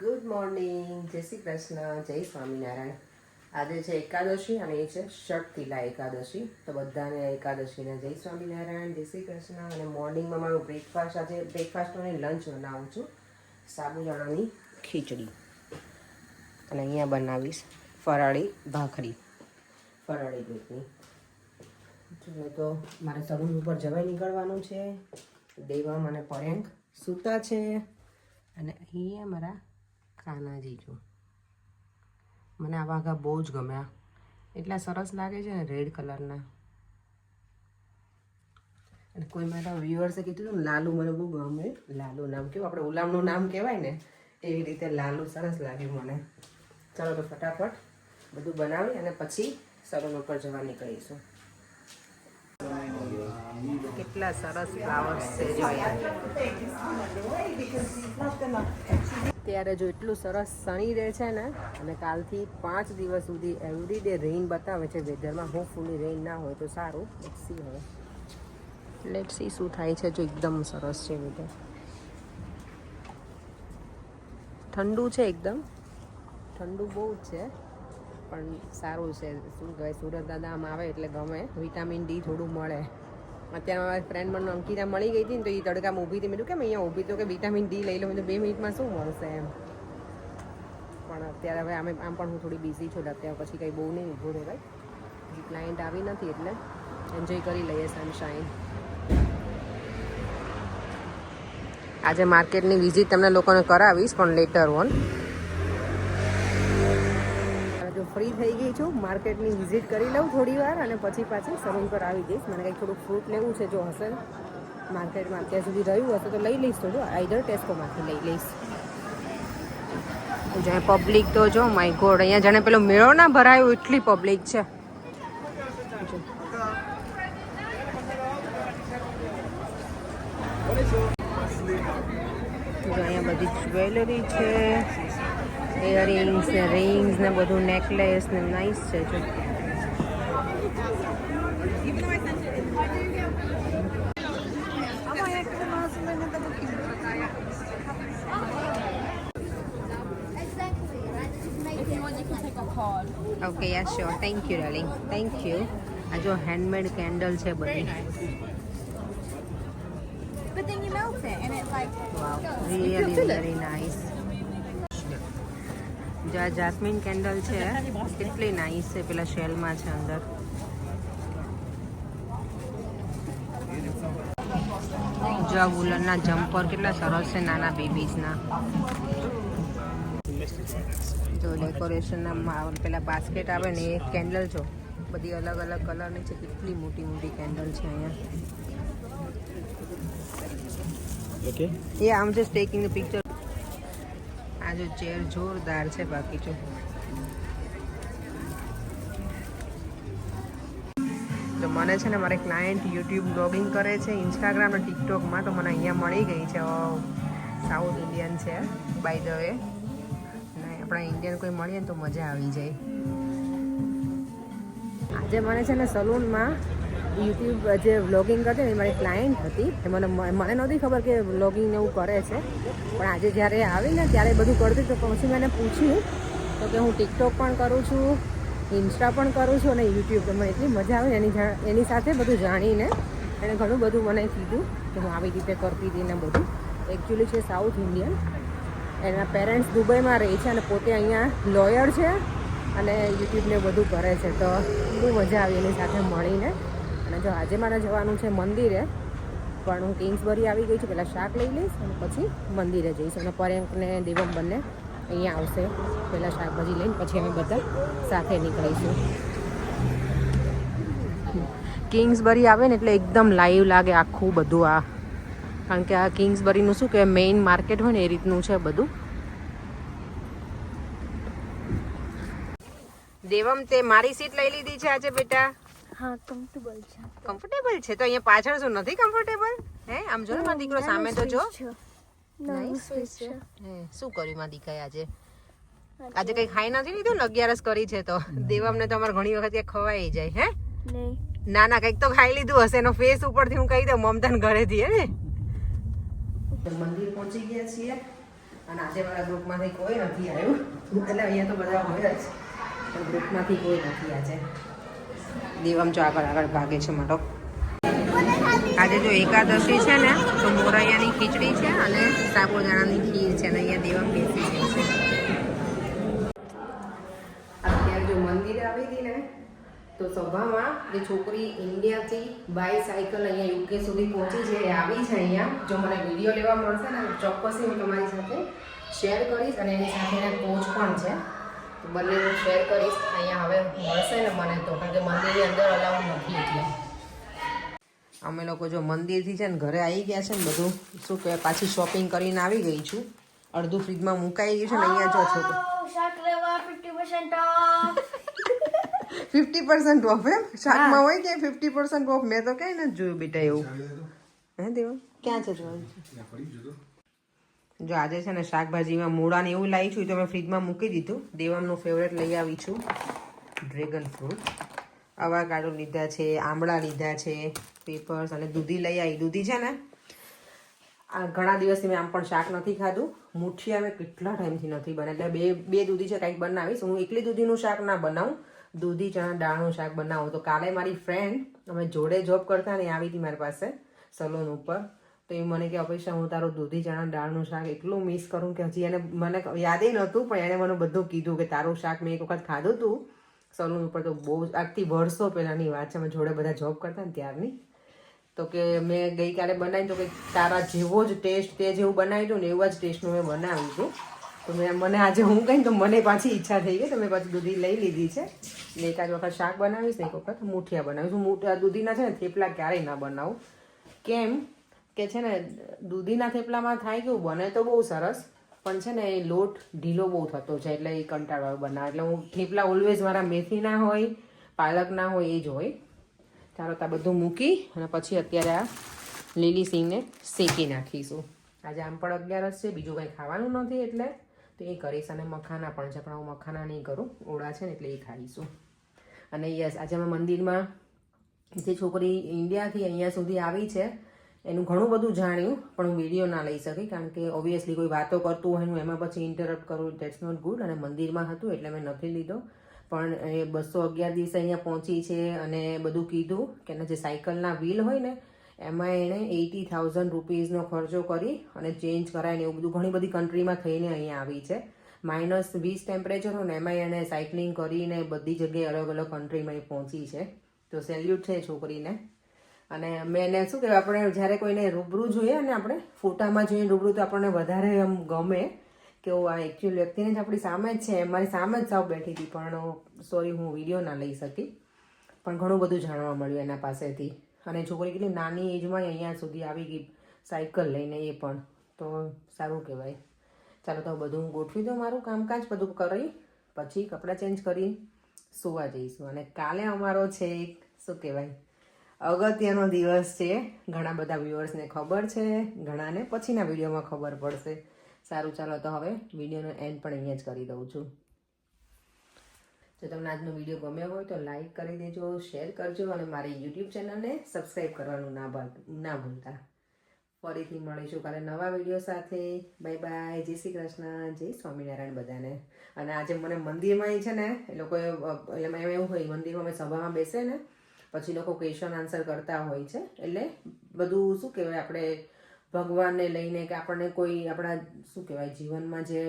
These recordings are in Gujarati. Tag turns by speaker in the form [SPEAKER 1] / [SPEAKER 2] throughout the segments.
[SPEAKER 1] ગુડ મોર્નિંગ, જય શ્રી કૃષ્ણ, જય સ્વામિનારાયણ. આજે છે એકાદશી અને એ છે ષટતિલા એકાદશી. તો બધાને એકાદશીને જય સ્વામિનારાયણ, જય શ્રી કૃષ્ણ. અને મોર્નિંગમાં મારું બ્રેકફાસ્ટ, આજે બ્રેકફાસ્ટ અને લંચ બનાવું છું. સાબુદાણાની ખીચડી અને અહીંયા બનાવીશ ફરાળી ભાખરી, ફરાળી દૂધની. ચલો તો મારે સલૂન ઉપર જવાઈ નીકળવાનું છે. દેવમ અને પર્યંક સૂતા છે અને અહીંયા મારા કાનાજી જો. મને આ વાઘા બહુ જ ગમ્યા, એટલા સરસ લાગે છે ને રેડ કલરના. અને કોઈ મારા વ્યુઅર્સે કીધું હતું લાલુ મને બહુ ગમે. લાલુ નામ કેવું આપણે ઉલામનું નામ કહેવાય ને એવી રીતે લાલુ સરસ લાગ્યું મને. ચાલો તો ફટાફટ બધું બનાવી અને પછી સલૂન ઉપર જવા નીકળીશું. કેટલા સરસ ફ્લાવર્સ છે જોયા. ત્યારે જો એટલું સરસ સની રહે છે ને, અને કાલથી 5 દિવસ સુધી એવરી ડે રેઇન બતાવે છે વેધરમાં. હોપફુલી રેઇન ના હોય તો સારું. લેટ્સ સી શું થાય છે. જો એકદમ સરસ છે વેધર, ઠંડુ છે, એકદમ ઠંડુ બહુ જ છે પણ સારું છે. શું કહેવાય, સુરત દાદા આમ આવે એટલે ગમે. વિટામિન ડી થોડું મળે. અત્યારે મારી ફ્રેન્ડ મને અંકિતા મળી ગઈ હતી ને, તો એ તડકામાં ઊભી હતી. મેં કે અહીંયા ઊભી તો કે વિટામિન ડી લઈ લો. મેં તો 2 મિનિટમાં શું મળશે એમ. પણ અત્યારે હવે આમ પણ હું થોડી બિઝી છું, અત્યારે પછી કંઈ બહુ નહીં ઊભું રહેવાય. હજી ક્લાયન્ટ આવી નથી એટલે એન્જોય કરી લઈએ સનશાઇન. આજે માર્કેટની વિઝિટ તમને લોકોને કરાવીશ, પણ લેટર ઓન. જો ફ્રી થઈ ગઈ છું, માર્કેટની વિઝિટ કરી લઉં થોડી વાર અને પછી પાછી સલૂન પર આવી જઈશ. મને કંઈક થોડુંક ફ્રૂટ લેવું છે. જો હશે માર્કેટમાં અત્યાર સુધી રહ્યું હશે તો લઈ લઈશ. તો જો આઈધર ટેસ્કોમાંથી લઈ લઈશ. જ્યાં પબ્લિક તો જો માય ગોડ, અહીંયા જાણે પેલો મેળો ના ભરાયો એટલી પબ્લિક છે. અહીંયા બધી જ્વેલરી છે, ઇયરિંગ્સ ને રિંગ્સ ને બધું, નેકલેસ ને નાઇસ છે. જો okay, yeah sure, thank you darling, thank you. આ જો હેન્ડમેડ કેન્ડલ છે બધી.
[SPEAKER 2] But then you melt it and it's like,
[SPEAKER 1] wow, really very nice. જો આ જાસ્મિન કેન્ડલ છે, કેટલી નાઇસ છે. પેલા શેલમાં છે અંદર. જો આ વુલનના જમ્પર કેટલા સરસ છે નાના બેબીઝના. જો ડેકોરેશનના પેલા બાસ્કેટ આવે ને એ કેન્ડલ જો બધી અલગ અલગ કલરની છે. કેટલી મોટી મોટી કેન્ડલ છે અહીંયા.
[SPEAKER 3] Okay.
[SPEAKER 1] Yeah, I'm just taking the picture. આ જો ચેર જોરદાર છે. બાકી જો મને છે ને મારે ક્લાયન્ટ યુટ્યુબ બ્લોગિંગ કરે છે, ઇન્સ્ટાગ્રામ અને ટિકટોકમાં. તો મને અહીંયા મળી ગઈ છે. સાઉથ ઇન્ડિયન છે બાય ધ વે. ને આપણા ઇન્ડિયન કોઈ મળીએ ને તો મજા આવી જાય. આજે મને છે ને સલૂનમાં યુટ્યુબ જે વ્લોગિંગ કરતી ને એ મારી ક્લાયન્ટ હતી. એ મને નહોતી ખબર કે વ્લોગિંગ એવું કરે છે. પણ આજે જ્યારે આવી ને ત્યારે બધું કરતી. તો પછી મેં એને પૂછ્યું તો કે હું ટિકટોક પણ કરું છું, ઇન્સ્ટા પણ કરું છું અને યુટ્યુબ. તો મને એટલી મજા આવે એની સાથે બધું જાણીને. એણે ઘણું બધું મને કીધું કે હું આવી રીતે કરતી હતી ને બધું. એકચ્યુઅલી છે સાઉથ ઇન્ડિયન. એના પેરેન્ટ્સ દુબઈમાં રહે છે અને પોતે અહીંયા લોયર છે અને યુટ્યુબને બધું કરે છે. તો બહુ મજા આવી એની સાથે મળીને. અને જો આજે મારે જવાનું છે મંદિરે, પણ હું કિંગ્સબરી આવી ગઈ છું. પહેલાં શાક લઈ લઈશ અને પછી મંદિરે જઈશ. અને પર્યંકને દેવમ બંને અહીંયા આવશે. પહેલાં શાકભાજી લઈને પછી અમે બધા સાથે નીકળીશું. કિંગ્સબરી આવે ને એટલે એકદમ લાઈવ લાગે આખું બધું. આ કારણ કે આ કિંગ્સબરીનું શું કે મેઇન માર્કેટ હોય ને એ રીતનું છે બધું. દેવમ, તે મારી સીટ લઈ લીધી છે આજે બેટા?
[SPEAKER 2] હા, કમ્ફર્ટેબલ છે.
[SPEAKER 1] કમ્ફર્ટેબલ છે. તો અહીંયા પાછળ શું નથી કમ્ફર્ટેબલ? હે, આમ જો ને મારો દીકરો સામે તો જો.
[SPEAKER 2] નાઇસ છે.
[SPEAKER 1] હે, શું કર્યું મારા દીકરાએ આજે? આજે કઈ ખાઈ નથી લીધું ને? 11 કરી છે તો દેવમને તો અમારે ઘણી વખત ખવાઈ જાય. હે,
[SPEAKER 2] નહીં,
[SPEAKER 1] ના ના, કંઈક તો ખાઈ લીધું હશે. એનો ફેસ ઉપરથી હું કહી દઉં મમતાને ઘરેથી. હે ને મંદિર પહોંચી ગયા છીએ અને આજે મારા ગ્રુપમાંથી કોઈ નથી આવ્યું, એટલે અહીંયા તો બધા હોય જ, પણ ગ્રુપમાંથી કોઈ નથી આજે. દેવમ જો આગળ ભાગે છે મારો. આજે જો એકાદશી છે ને, તો મોરૈયાની ખીચડી છે અને સાબુદાણાની ખીર છે, અને અહીંયા દેવમ બેસી ગઈ છે. અત્યારે જો મંદિરે આવી હતી ને, તો સભામાં જે છોકરી ઇન્ડિયાથી બાય સાયકલ અહીંયા યુકે સુધી પહોંચી છે એ આવી છે અહીંયા. જો મને વિડીયો લેવા મળશે ને, ચોક્કસથી હું તમારી સાથે શેર કરીશ, અને એની સાથે એના કોચ પણ છે, તો બંને હું શેર કરીશ. અહીંયા હવે મળશે ને મને તો, કારણ કે મંદિરની અંદર અલાઉડ નથી એટલે. અમે લોકો જો મંદિરથી છે ને ઘરે આવી ગયા છે ને, બધું શું કહેવાય, પાછી શોપિંગ કરીને આવી ગઈ છું. અડધું ફ્રીજમાં મુકાઈ ગયું છે ને, અહીંયા જો છો 50% ઓફ એમ શાકમાં હોય કે 50% ઓફ? મેં તો કઈ નથી જોયું બેટા એવું. હે દેવા ક્યાં છે જોવાનું? જો આજે છે ને શાકભાજીમાં મૂળા ને એવું લાવી છું, તો મેં ફ્રીજમાં મૂકી દીધું. દેવામનું ફેવરેટ લઈ આવી છું, ડ્રેગન ફ્રૂટ. અવાકાડો લીધા છે, આંબળા લીધા છે, પેપર્સ, અને દૂધી લઈ આવી. દૂધી છે ને આ ઘણા દિવસથી મેં આમ પણ શાક નથી ખાધું. મુઠિયા મેં કેટલા ટાઈમથી નથી બનાવી, એટલે બે દૂધી છે કંઈક બનાવીશ. હું એકલી દૂધીનું શાક ના બનાવું, દૂધી ચણા દાળનું શાક બનાવું. તો કાલે મારી ફ્રેન્ડ, અમે જોડે જોબ કરતા ને, આવી હતી મારી પાસે સલૂન ઉપર. તો એ મને કે અપેક્ષા, હું તારું દૂધી ચણા દાળનું શાક એટલું મિસ કરું કે હજી એને મને યાદ નહોતું, પણ એણે મને બધું કીધું કે તારું શાક મેં એક વખત ખાધું હતું સલૂન ઉપર. તો બહુ આજથી વર્ષો પહેલાંની વાત છે, અમે જોડે બધા જોબ કરતા ને ત્યારની. તો કે મેં ગઈકાલે બનાવી, તો કે તારા જેવો જ ટેસ્ટ, તે જેવું બનાવી દઉં ને એવા જ ટેસ્ટનું મેં બનાવ્યું હતું. તો મને આજે હું કહીને તો મને પાછી ઈચ્છા થઈ ગઈ, તો મેં પાછી દૂધી લઈ લીધી છે. ને એકાદ વખત શાક બનાવીશ ને એક વખત મુઠિયા બનાવીશ. હું દૂધીના છે ને થેપલા ક્યારેય ના બનાવું. કેમ કે છે ને દૂધીના થેપલામાં થાય કેવું, બને તો બહુ સરસ, પણ છે ને એ લોટ ઢીલો બહુ થતો છે, એટલે એ કંટાળવાળું બનાવે. એટલે હું થેપલા ઓલવેઝ મારા મેથી ના હોય, પાલક ના હોય, એ જ હોય. ચાલો ત્યાં બધું મૂકી અને પછી અત્યારે આ લીલી સિંગને શેકી નાખીશું. આજે આમ પણ 11 છે, બીજું કંઈ ખાવાનું નથી એટલે તો એ કરીશ. અને મખાના પણ છે, પણ હું મખાના નહીં કરું, ઓળા છે ને એટલે એ ખાઈશું. અને યસ, આજે અમે મંદિરમાં જે છોકરી ઇન્ડિયાથી અહીંયા સુધી આવી છે એનું ઘણું બધું જાણ્યું, પણ હું વિડીયો ના લઈ શકી, કારણ કે ઓબ્વિયસલી કોઈ વાતો કરતું હોય હું એમાં પછી ઇન્ટરપ્ટ કરું, દેટ્સ નોટ ગુડ. અને મંદિરમાં હતું એટલે મેં નથી લીધો. પણ એ 211 દિવસે અહીંયા પહોંચી છે, અને બધું કીધું કે એના જે સાયકલના વ્હીલ હોય ને એમાં એણે 80,000 રૂપીઝનો ખર્ચો કરી અને ચેન્જ કરાવીને એવું બધું ઘણી બધી કન્ટ્રીમાં થઈને અહીંયા આવી છે. -20 ટેમ્પરેચર હોય ને એમાં એણે સાયકલિંગ કરીને બધી જગ્યાએ અલગ અલગ કન્ટ્રીમાં એ પહોંચી છે. તો સેલ્યુટ છે છોકરીને. અને મેં એને શું કહેવાય, આપણે જ્યારે કોઈને રૂબરૂ જોઈએ ને, આપણે ફોટામાં જોઈએ રૂબરૂ, તો આપણને વધારે આમ ગમે કે આ એકચ્યુઅલ વ્યક્તિને જ આપણી સામે જ છે. મારી સામે જ સાવ બેઠી હતી, પણ સોરી હું વિડીયો ના લઈ શકી. પણ ઘણું બધું જાણવા મળ્યું એના પાસેથી. અને છોકરી કેટલી નાની એજમાં અહીંયા સુધી આવી ગઈ સાયકલ લઈને, એ પણ તો સારું કહેવાય. ચાલો તો બધું હું ગોઠવી દઉં, મારું કામકાજ બધું કરી પછી કપડાં ચેન્જ કરી સુવા જઈશું. અને કાલે અમારો છે એક શું કહેવાય અગત્યનો દિવસ છે. ઘણા બધા વ્યુઅર્સને ખબર છે, ઘણાને પછીના વિડીયોમાં ખબર પડશે. સારું, ચાલો તો હવે વિડીયોનો એન્ડ પણ અહીંયા જ કરી દઉં છું. જો તમને આજનો વિડીયો ગમ્યો હોય તો લાઈક કરી દેજો, શેર કરજો, અને મારી યુટ્યુબ ચેનલને સબસ્ક્રાઈબ કરવાનું ના ભૂલતા. ફરીથી મળીશું કાલે નવા વિડીયો સાથે. બાય બાય, જય શ્રી કૃષ્ણ, જય સ્વામિનારાયણ બધાને. અને આજે મને મંદિરમાં છે ને એ લોકોએ એમાં એવું હોય, મંદિરમાં અમે સભામાં બેસે ને પછી લોકો ક્વેશ્ચન આન્સર કરતા હોય છે. એટલે બધું શું કહેવાય, આપણે ભગવાનને લઈને કે આપણને કોઈ આપણા શું કહેવાય જીવનમાં જે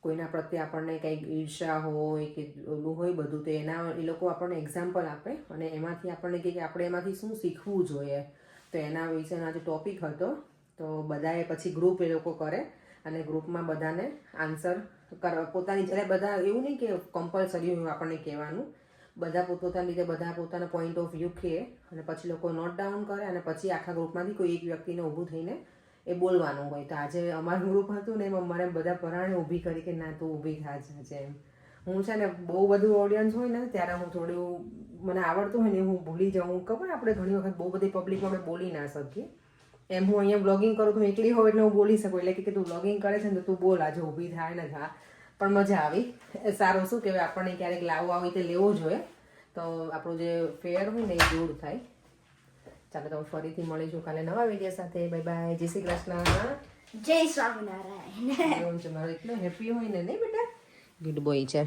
[SPEAKER 1] કોઈના પ્રત્યે આપણને કંઈક ઈર્ષા હોય કે ઓલું હોય બધું, તો એના એ લોકો આપણને એક્ઝામ્પલ આપે અને એમાંથી આપણને કહે કે આપણે એમાંથી શું શીખવું જોઈએ. તો એના વિશેનો આજે ટોપિક હતો. તો બધાએ પછી ગ્રુપ એ લોકો કરે અને ગ્રુપમાં બધાને આન્સર પોતાની, એટલે બધા એવું નહીં કે કમ્પલસરી આપણને કહેવાનું, બધા પોતપોતાની રીતે બધા પોતાના પોઈન્ટ ઓફ વ્યૂ કહે અને પછી લોકો નોટ ડાઉન કરે અને પછી આખા ગ્રુપમાંથી કોઈ એક વ્યક્તિને ઊભું થઈને એ બોલવાનું હોય. તો આજે અમારું ગ્રુપ હતું ને એમાં મને બધા પરાણે ઊભી કરી કે ના તું ઊભી થા છે એમ. હું છે ને બહુ બધું ઓડિયન્સ હોય ને ત્યારે હું થોડું મને આવડતું હોય ને હું ભૂલી જાઉં. ખબર આપણે ઘણી વખત બહુ બધી પબ્લિકમાં આપણે બોલી ના શકીએ. એમ હું અહીંયા બ્લોગિંગ કરું તો એકલી હોઉં એટલે હું બોલી શકું, એટલે કે તું બ્લોગિંગ કરે છે ને તો તું બોલ, આજે ઊભી થાય ને થા. પણ મજા આવી. સારું શું કહેવાય, આપણને ક્યારેક લાવવું આવી તો લેવો જોઈએ, તો આપણું જે ફેર હોય ને એ દૂર થાય. ચાલો તો ફરીથી મળીશું કાલે નવા વિડીયો સાથે. બાય બાય, જય શ્રી કૃષ્ણ.
[SPEAKER 2] Jai Swaminarayan.
[SPEAKER 1] એવું છે, મારો એટલો હેપી હોય ને નહીં બેટા, ગુડ બોય છે.